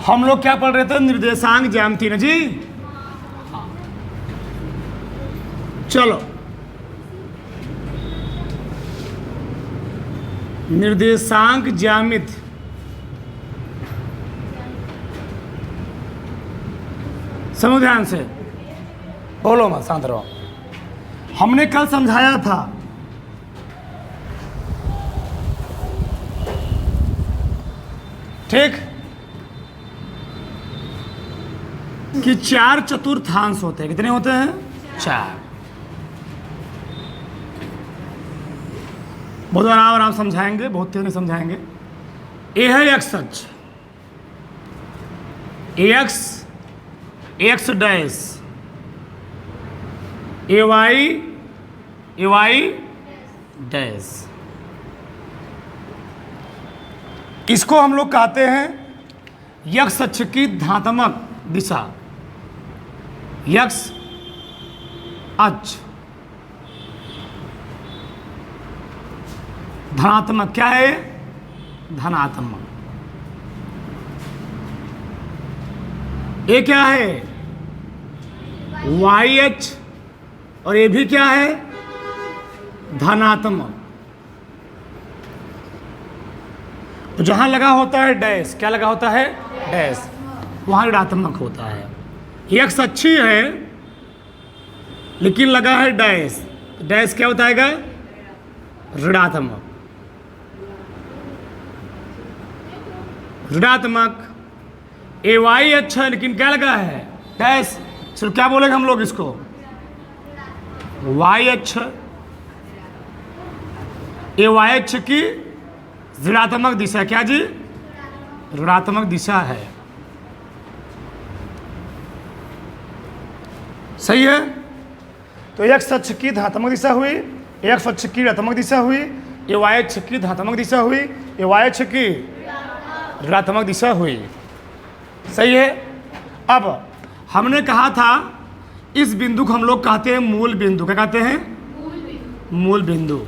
हम लोग क्या पढ़ रहे थे? निर्देशांक ज्यामिति ना जी। चलो, निर्देशांक ज्यामिति समझो ध्यान से, बोलो मत, शांत रहो। हमने कल समझाया था ठीक कि 4 चतुर्थांश होते हैं। कितने होते हैं? 4। बहुत आराम समझाएंगे, बहुत तेज समझाएंगे। ए है एक्स अक्ष, एक्स डैश, ए वाई डैश। इसको हम लोग कहते हैं एक्स अक्ष की धनात्मक दिशा। एक्स अक्ष धनात्मक, क्या है? धनात्मक। ये क्या है? वाई अक्ष, और ये भी क्या है? धनात्मक। तो जहां लगा होता है डैश, क्या लगा होता है? डैश, वहां ऋणात्मक होता है। एक्स अच्छी है लेकिन लगा है डैश, डैश क्या बताएगा? ऋणात्मक। ऋणात्मक। ए वाई अच्छा है लेकिन क्या लगा है? डैश। सिर्फ क्या बोलेंगे हम लोग इसको? वाई अच्छा, ए वाई अच्छा की ऋणात्मक दिशा, क्या जी? ऋणात्मक दिशा है। सही है। तो एक्स अक्ष की धनात्मक दिशा हुई, एक्स अक्ष की ऋणात्मक दिशा हुई, ए वाई अक्ष की धनात्मक दिशा हुई, ए वाई अक्ष की ऋणात्मक दिशा हुई। सही है। अब हमने कहा था इस बिंदु को हम लोग कहते हैं मूल बिंदु। क्या कहते हैं? मूल बिंदु।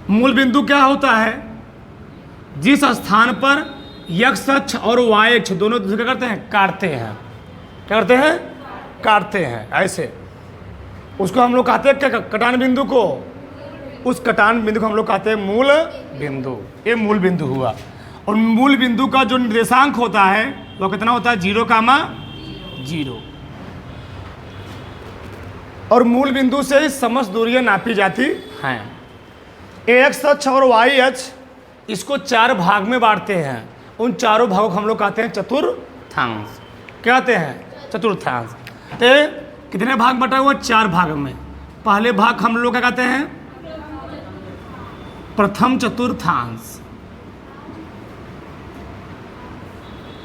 मूल बिंदु क्या होता है? जिस स्थान पर एक्स अक्ष और वाई अक्ष दोनों क्या करते हैं? काटते हैं। क्या करते हैं? काटते हैं ऐसे। उसको हम लोग कहते हैं क्या? कटान बिंदु को। उस कटान बिंदु को हम लोग कहते हैं मूल बिंदु। ये मूल बिंदु हुआ। और मूल बिंदु का जो निर्देशांक होता है वो कितना होता है? 0,0। और मूल बिंदु से समस्त दूरियां नापी जाती हैं। एक्स अक्ष और वाई अक्ष इसको 4 भाग में बांटते हैं। उन चारों भागों को हम लोग कहते हैं चतुर्थांश। क्या कहते हैं? चतुर्थांश। तो कितने भाग बटा हुआ? 4 भाग में। पहले भाग हम लोग क्या कहते हैं? प्रथम चतुर्थांश।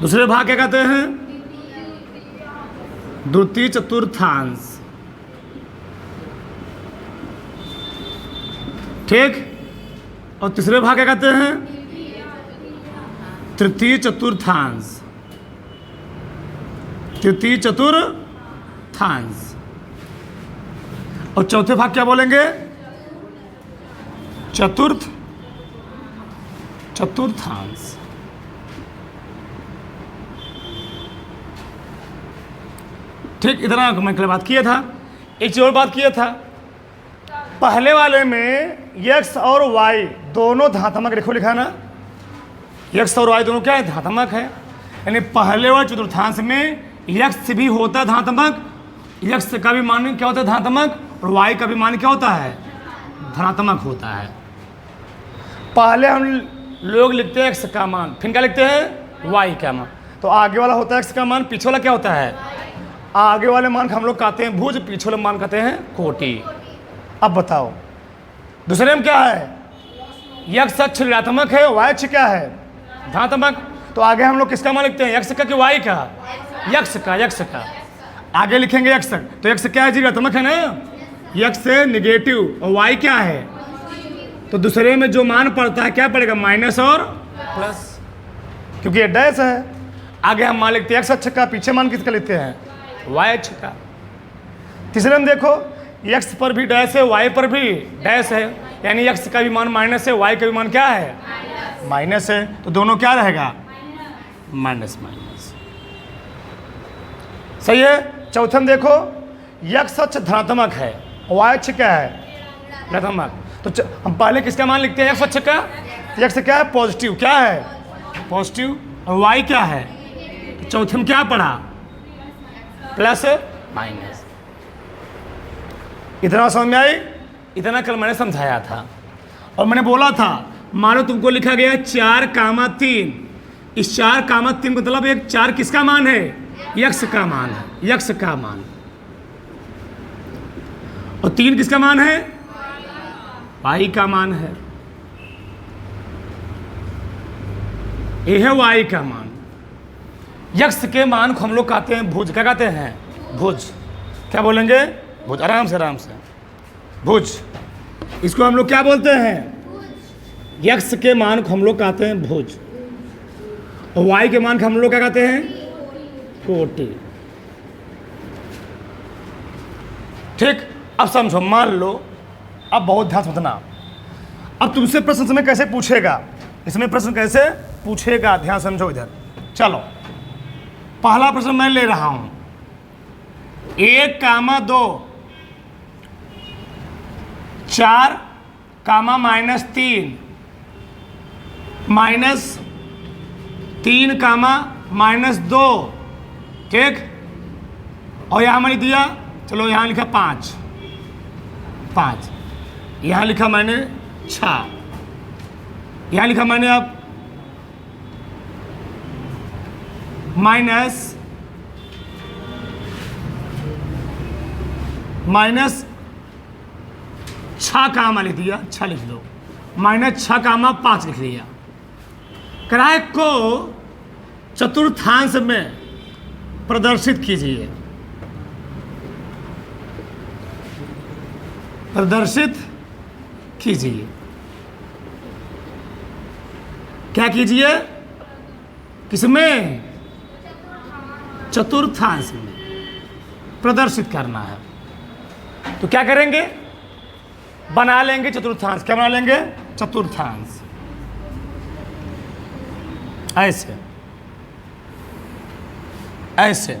दूसरे भाग क्या कहते हैं? द्वितीय चतुर्थांश। ठीक। और तीसरे भाग क्या कहते हैं? तृतीय चतुर्थांश। तृतीय चतुर्थांश। और चौथे भाग क्या बोलेंगे? चतुर्थांश। ठीक। इतना मैं कल बात किया था। एक चीज और बात किया था। पहले वाले में एक्स और वाई दोनों धनात्मक, देखो लिखा ना, एक्स और वाई दोनों क्या है? धनात्मक है। यानी पहले वाले चतुर्थांश में एक्स भी होता है धनात्मक, एक्स का भी मान क्या होता है? धनात्मक। और वाई का भी मान क्या होता है? धनात्मक होता है। पहले हम लोग लिखते हैं एक्स का मान, फिर क्या लिखते हैं? वाई का मान। तो आगे वाला होता है एक्स का मान, पीछे वाला क्या होता है? आगे वाले मान हम लोग कहते हैं भुज, पीछे वाले मान कहते हैं कोटि। अब बताओ दूसरे में क्या है? एक्स अक्ष ऋणात्मक है, वाई अक्ष क्या है? धनात्मक। तो आगे हम लोग किसका मान लिखते हैं? एक्स का कि वाई का? एक्स का। आगे लिखेंगे एक्स। तो एक्स क्या है जी? ऋणात्मक है ना, एक्स से निगेटिव। और वाई क्या है? तो दूसरे में जो मान पड़ता है क्या पड़ेगा? माइनस और प्लस, क्योंकि ये डैश है। आगे हम मान लिखते हैं एक्स अक्ष का, पीछे मान किसका लिखते हैं? वाई अक्ष का। तीसरे में देखो एक्स पर भी डैश है, वाई पर भी डैश है, यानी एक्स का भी मान माइनस है, वाई का भी मान क्या है? माइनस है। तो दोनों क्या रहेगा? माइनस। सही है। चौथे में देखो यक्स अक्ष धनात्मक है, वाई अक्ष क्या है, ऋणात्मक। तो हम पहले किसका मान लिखते हैं, एक्स अक्ष का। एक्स क्या है, पॉजिटिव, क्या है पॉजिटिव, और वाई क्या है, तो चौथे में क्या पढ़ा, प्लस माइनस। इतना समझ में आई, इतना कल मैंने समझाया था। और मैंने बोला था मानो तुमको लिखा गया 4,3, इस 4,3 मतलब एक 4 किसका मान है, यक्स का मान है, यक्स का मान। और 3 किसका मान है, वाई का मान है। ये है वाई का मान। यक्स के मान को हम लोग कहते हैं भुज। क्या कहते हैं, भुज। क्या बोलेंगे, भुज। आराम से आराम से, भुज। इसको हम लोग क्या बोलते हैं, यक्स के मान को हम लोग कहते हैं भुज, और वाई के मान को हम लोग क्या कहते हैं, कोटि। ठीक। अब समझो, मान लो, अब बहुत ध्यान समझना। अब तुमसे प्रश्न समय कैसे पूछेगा, इसमें प्रश्न कैसे पूछेगा, ध्यान समझो इधर। चलो पहला प्रश्न मैं ले रहा हूं, 1,2 4, -3 -3, -2, ठीक। और यहां मैंने दिया, चलो यहां लिखा 5, यहां लिखा मैंने 6, यहां लिखा मैंने अब माइनस 6, लिख दिया, 6 लिख दो, -6, 5 लिख लिया। किराए को चतुर्थांश में प्रदर्शित कीजिए, प्रदर्शित कीजिए। क्या कीजिए, किसमें, चतुर्थांश में प्रदर्शित करना है। तो क्या करेंगे, बना लेंगे चतुर्थांश। क्या बना लेंगे, चतुर्थांश। ऐसे ऐसे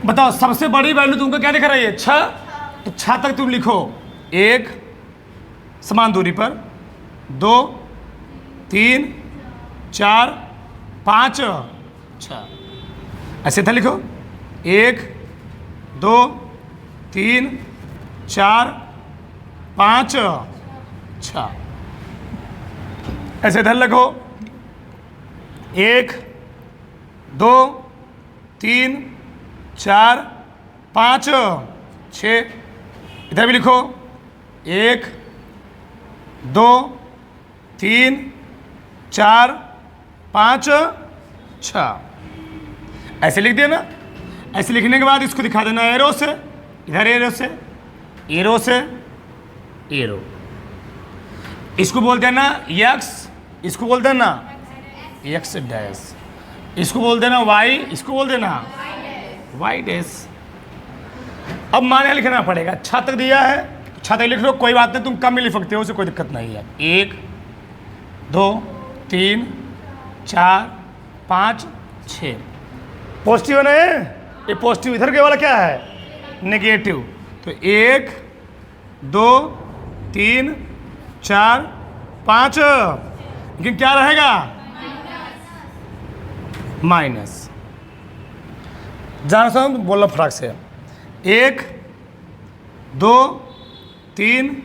बताओ, सबसे बड़ी वैल्यू तुमको क्या दिख रही है, 6, तो 6 तक तुम लिखो, 1 समान दूरी पर, 2 3 4 5 6, ऐसे था लिखो, 1 2 3 4 5 6, ऐसे इधर लिखो, 1 2 3 4 5 6, इधर भी लिखो, 1 2 3 4 5 6, ऐसे लिख दिया ना। ऐसे लिखने के बाद इसको दिखा देना एरो से, इधर एरो से, एरो से, एरो। इसको बोल देना यक्स, इसको बोल देना यक्स डैश, इसको बोल देना वाई, इसको बोल देना वाई डैश। अब मान लिखना पड़ेगा, 6 तक दिया है, 6 तक लिख लो, कोई बात नहीं, तुम कम में लिख सकते हो, उसे कोई दिक्कत नहीं है। 1 2 3 4 5 6, पॉजिटिव है ना ये पॉजिटिव। इधर के वाला क्या है, नेगेटिव। तो 1 2 3 4 5, लेकिन क्या रहेगा, माइनस। जान समझ बोलना फटाक से, 1 2 3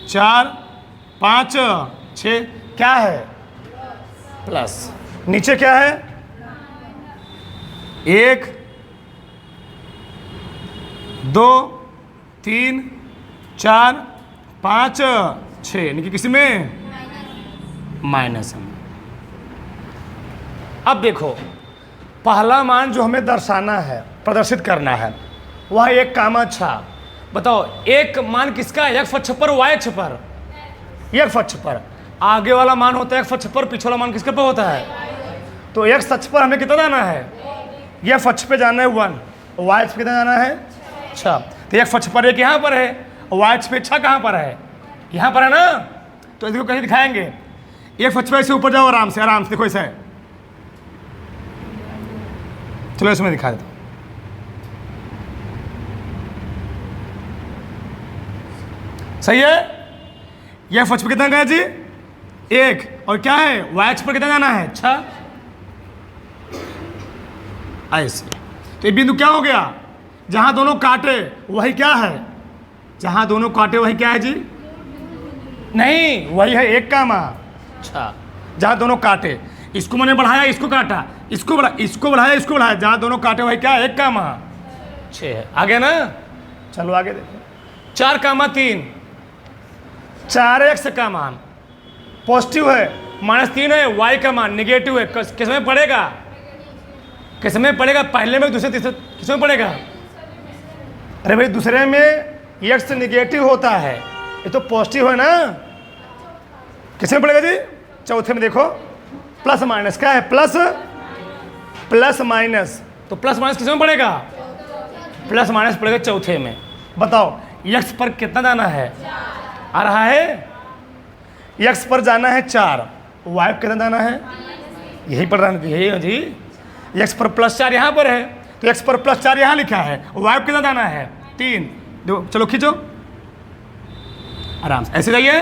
4 5 6, क्या है, प्लस। नीचे क्या है, 1 2 3 4 5 6, यानी कि किसी में माइनस है। अब देखो, पहला मान जो हमें दर्शाना है, प्रदर्शित करना है, वह 1,6। बताओ, एक मान किसका है, एक्स अक्ष पर, वाई अक्ष पर, एक्स अक्ष पर। आगे वाला मान होता है एक्स अक्ष पर, पीछे वाला मान किसके पर होता है, तो एक्स अक्ष पर हमें कितना जाना है, एक्स अक्ष पे जाना है 1, वाई अक्ष पे कितना जाना है 6। तो एक्स अक्ष पर 1 यहाँ पर है, और वाई अक्ष पे 6 कहाँ पर है, यहाँ पर है ना। तो इसको कैसे दिखाएंगे, एक अक्ष पे से ऊपर जाओ, आराम से देखो, ऐसा है। चलो इसमें दिखा देता हूँ। सही है। यह एक्स पर कितना गया जी 1, और क्या है वाई एक्स पर कितना जाना है 6। ऐसे तो ये बिंदु क्या हो गया, जहां दोनों काटे वही क्या है, जहां दोनों काटे वही क्या है जी, नहीं वही है 1 कामा 6। जहां दोनों काटे, इसको मैंने बढ़ाया इसको काटा, इसको बढ़ाया इसको बढ़ाया, जहां दोनों काटे वही क्या है 1 कामा 6 है। आगे ना, चलो आगे देखो। 4 कामा 3, 4x का मान पॉजिटिव है, -3 है, y का मान निगेटिव है। किस में पड़ेगा, किस में पड़ेगा, पहले में दूसरे तीसरे किस में पड़ेगा। अरे भाई दूसरे में x निगेटिव होता है, ये तो पॉजिटिव है ना। किस में पड़ेगा जी, चौथे में देखो प्लस माइनस क्या है, प्लस माइनस, तो प्लस माइनस किस में पड़ेगा, प्लस माइनस पड़ेगा चौथे में। बताओ x पर कितना जाना है, आ रहा है x पर जाना है 4, y पर कितना जाना है, यही पढ़ रहा है, यही है जी। x पर +4 यहाँ पर है, तो x पर +4 यहाँ लिखा है, y पर कितना जाना है 3। दो चलो खींचो आराम से, ऐसे जाइए,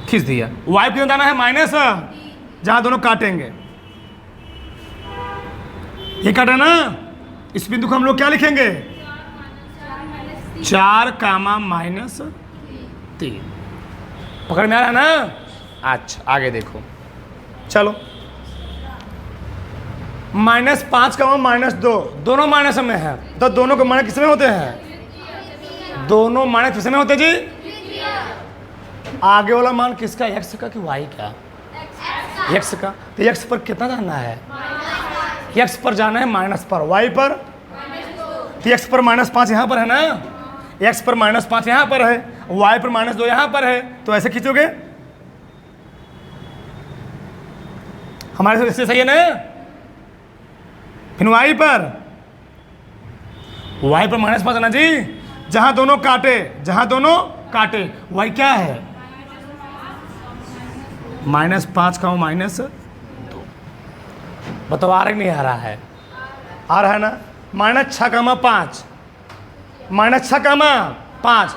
खींच दिया। y पर कितना जाना है माइनस, जहाँ दोनों काटेंगे ये काटा ना, इस बिंदु को हम लोग क्या लिखेंगे 4 कामा -3। पकड़ में आ रहा है ना। अच्छा आगे देखो, चलो -5 कामा -2, दोनों माइनस में है, तो दोनों के माइनस किसमें होते हैं, दोनों माइनस किसमें होते हैं जी। आगे वाला मान किसका, x का कि y का, x का। तो x पर कितना जाना है, x पर जाना है माइनस पर, y पर तो x पर -5 यहाँ पर है ना, x पर -5 यहाँ पर है, y पर -2 यहाँ पर है, तो ऐसे खींचोगे हमारे से सही है ना। फिर y पर -5 है ना जी, जहां दोनों काटे y क्या है -5 का -2। बताओ आ रहा नहीं आ रहा है, आ रहा है ना। -6 कामा 5, -6 कामा 5,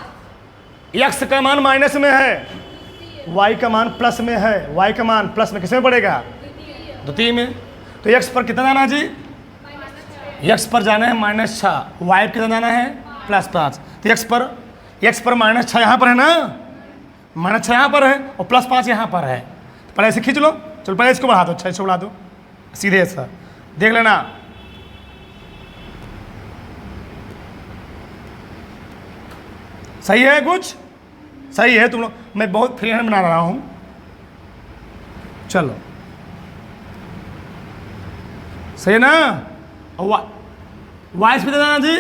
x का मान माइनस में है, y का मान प्लस में है, y का मान प्लस में किस में पड़ेगा, द्वितीय में। तो x पर कितना जाना है जी, x पर जाना है -6, y पर कितना जाना है +5। तो x पर -6 यहाँ पर है ना, -6 यहाँ पर है और +5 यहाँ पर है। तो पहले ऐसे खींच लो, चलो पहले इसको बढ़ा दो, 6 बढ़ा दो सीधे ऐसा, देख लेना। सही है, कुछ सही है तुम लोग, मैं बहुत फ्री हैंड बना रहा हूँ। चलो सही है ना। वाई पे देना जी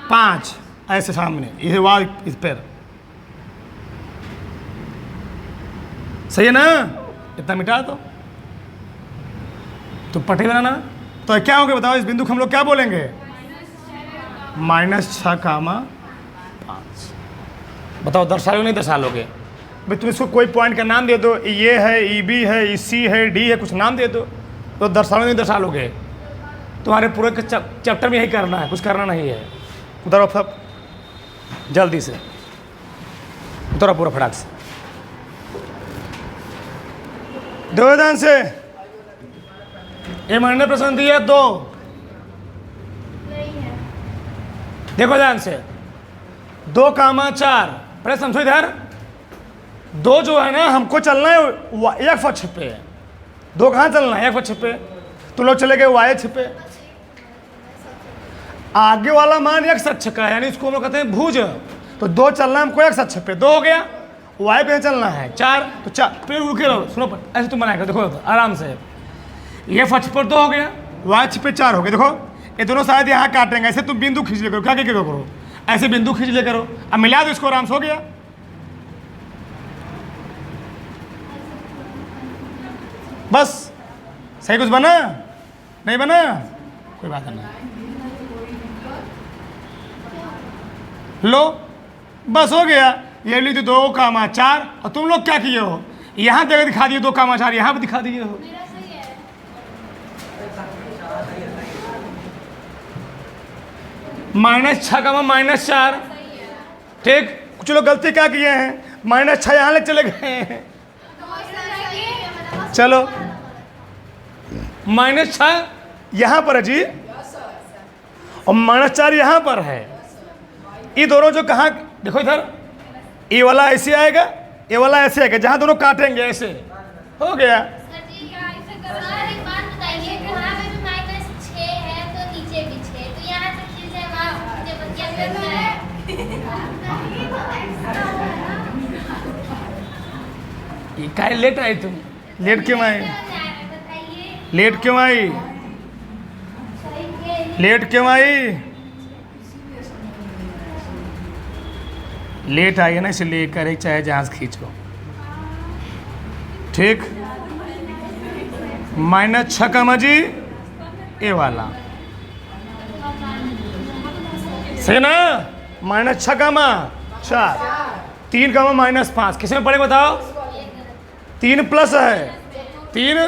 5, ऐसे सामने ये वाई इस पर, सही है ना। इतना मिटा दो तो पटे बनाना, तो क्या होगा बताओ, इस बिंदु को हम लोग क्या बोलेंगे, -6 कामा 5। बताओ दर्शा लो नहीं दर्शा लोगे भाई, तुम इसको कोई पॉइंट का नाम दे दो, ये है EB है EC है D है, कुछ नाम दे दो, तो दर्शा लो नहीं दर्शा लोगे। तुम्हारे पूरे चैप्टर में यही करना है, कुछ करना नहीं है। उधर सब जल्दी से उतरा पूरा फटाक से, दो ध्यान से। ये मैंने प्रश्न दिया 2, देखो ध्यान से, 2 कामा 4, पहले समझो इधर। 2 जो है ना हमको चलना है एक अक्ष पे, 2 कहाँ चलना है, एक अक्ष पे। तो लोग चले गए y अक्ष पे, आगे वाला मान x अक्ष का है, यानी इसको हम लोग कहते हैं भुज। तो 2 चलना है हमको x अक्ष पे, 2 हो गया। y पे चलना है 4, तो 4 फिर रुके रहो, सुनो ऐसे तुम बनाएगा, देखो आराम से। ये अक्ष पर 2 हो गया, y अक्ष पे 4 हो गया। देखो ये दोनों शायद यहाँ काटेंगे, ऐसे तुम बिंदु खींच ले करो, क्या करो, ऐसे बिंदु खींच ले करो, अब मिला दो इसको, आराम से हो गया। बस सही कुछ बना नहीं बना, कोई बात नहीं, लो बस हो गया। ये ली 2 कामा 4, और तुम लोग क्या किए हो, यहाँ जगह दिखा दिए 2 कामा 4, यहाँ भी दिखा दिए हो। -6 का -4। ठीक, कुछ लोग गलती क्या किए हैं, -6 यहाँ ले चले गए हैं। चलो -6 यहाँ पर है जी, और -4 यहाँ पर है। ये दोनों जो कहाँ, देखो इधर, ये वाला ऐसे आएगा, ये वाला ऐसे आएगा, जहाँ दोनों काटेंगे ऐसे हो गया। ये काहे लेट आई तुम? लेट क्यों आई? लेट क्यों आई? लेट क्यों आई? लेट आई है ना, इसलिए करे चाहे जहाज खींचो। ठीक, -6 का मजी ए वाला सही ना, -6 का -4, 3 का -5, किस में पड़े बताओ? 3 प्लस है, 3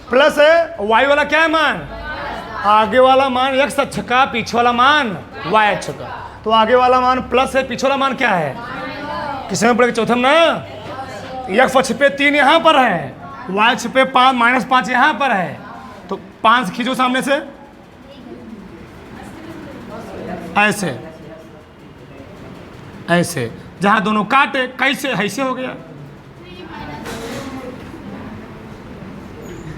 प्लस है, वाई वाला क्या है मान? आगे वाला मान x अक्ष का, पीछे वाला मान y अक्ष का। तो आगे वाला मान प्लस है, पीछे वाला मान क्या है? किस में पड़ेगा? चौथम ना। x अक्ष पे 3 यहाँ पर है, y अक्ष पे -5 यहाँ पर है, तो 5 खींचो सामने से, ऐसे ऐसे, जहां दोनों काटे कैसे ऐसे हो गया,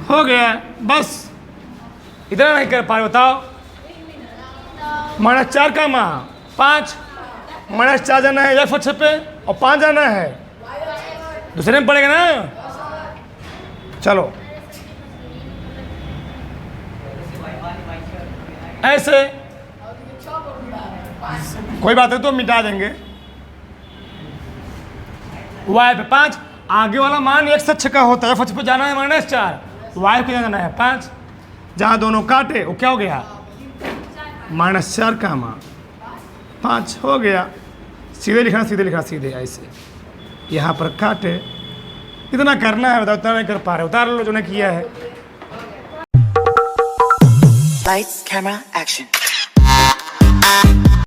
हो गया बस। इतना नहीं कर पा रहे बताओ? -4 का 5, -4 जाना है x अक्ष पे और 5 जाना है दूसरे में पड़ेगा ना। चलो ऐसे, कोई बात है तो मिटा देंगे। y पे 5, आगे वाला मान x अक्ष का होता है, f अक्ष पे जाना है -4, y पे जाना है 5, जहां दोनों काटे वो क्या हो गया? -4 का 5 हो गया। सीधे लिखना, सीधे लिखना, सीधे ऐसे, यहाँ पर काटे। इतना करना है, बताओ इतना नहीं कर पा रहे, उतार लो जो ने किया है। Lights, camera, action.